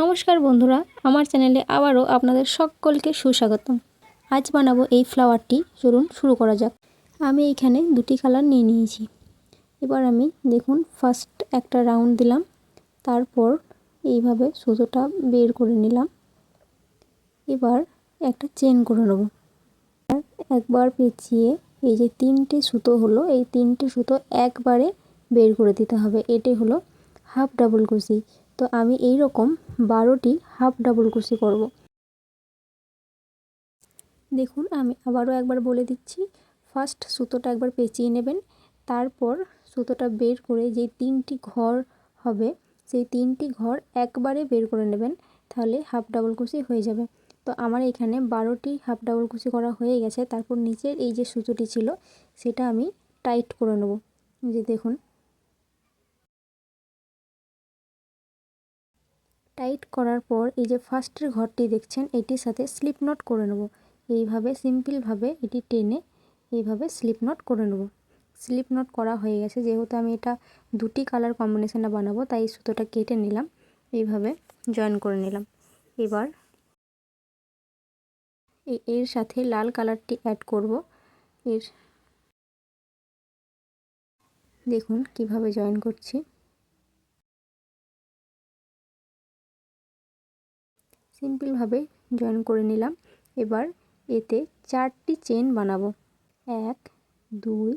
নমস্কার বন্ধুরা, আমার চ্যানেলে আবারও আপনাদের সকলকে সুস্বাগতম। আজ বানাবো এই ফ্লাওয়ারটি। চলুন শুরু করা যাক। আমি এখানে দুটি কালার নিয়ে নিয়েছি। এবার আমি দেখুন ফার্স্ট একটা রাউন্ড দিলাম, তারপর এইভাবে সুতোটা বের করে নিলাম। এবার একটা চেন করে নেব। একবার পেঁচিয়ে এই যে তিনটে সুতো হলো, এই তিনটে সুতো একবারে বের করে দিতে হবে। এটি হলো হাফ ডাবল কুশি। তো আমি এই রকম 12টি হাফ ডাবল কুশি করব। দেখুন আমি আবারও একবার বলে দিচ্ছি, ফার্স্ট সুতোটা একবার পেঁচিয়ে নেবেন, তারপর সুতোটা বের করে যে তিনটি ঘর হবে সেই তিনটি ঘর একবারে বের করে নেবেন, তাহলে হাফ ডাবল কুশি হয়ে যাবে। তো আমার এখানে 12টি হাফ ডাবল কুশি করা হয়ে গেছে। তারপর নিচের এই যে সুতোটি ছিল সেটা আমি টাইট করে নেব। যে দেখুন টাইট করার পর এই যে ফার্স্টের ঘরটি দেখছেন এটির সাথে স্লিপ নট করে নেব। এইভাবে সিম্পলভাবে এটি টেনে এইভাবে স্লিপ নট করে নেব। স্লিপ নট করা হয়ে গেছে। যেহেতু আমি এটা দুটি কালার কম্বিনেশনে বানাবো তাই সুতোটা কেটে নিলাম, এইভাবে জয়েন করে নিলাম। এবার এর সাথে লাল কালারটি অ্যাড করব। দেখুন কিভাবে জয়েন করছি। সিম্পলভাবে জয়েন করে নিলাম। এবার এতে 4টি চেন বানাবো। 1 2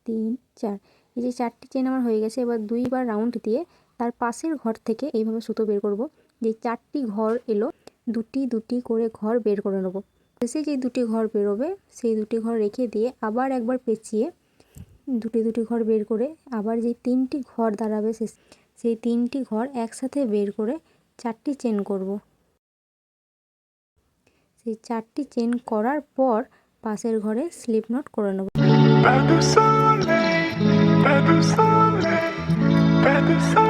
3 4। এই যে 4টি চেন আমার হয়ে গেছে। এবার দুইবার রাউন্ড দিয়ে তার পাশের ঘর থেকে এইভাবে সুতো বের করব। যে 4টি ঘর এলো, দুটি দুটি করে ঘর বের করে নেব। শেষে যে দুটি ঘর বেরোবে সেই দুটি ঘর রেখে দিয়ে আবার একবার পেঁচিয়ে দুটি দুটি ঘর বের করে আবার যে 3টি ঘর দাঁড়াবে সেই 3টি ঘর একসাথে বের করে 4টি চেন করব। সেই 4টি চেন করার পর পাশের ঘরে স্লিপ নট করে নেব।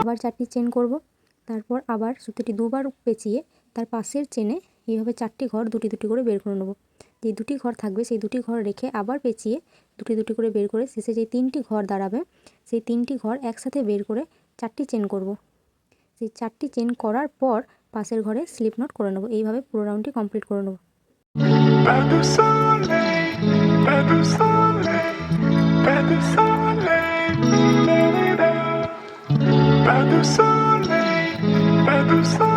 আবার 4টি চেন করব। তারপর আবার সুতোটি দুবার পেঁচিয়ে তার পাশের চেনে এইভাবে 4টি ঘর দুটি দুটি করে বের করে নেব। যে দুটি ঘর থাকবে সেই দুটি ঘর রেখে আবার পেঁচিয়ে দুটি দুটি করে বের করে শেষে যে 3টি ঘর দাঁড়াবে সেই 3টি ঘর একসাথে বের করে 4টি চেন করব। সেই 4টি চেন করার পর পাশের ঘরে স্লিপ নট করে নেব। এইভাবে পুরো রাউন্ডটি কমপ্লিট করে নেব। Pas de soleil, pas de soleil.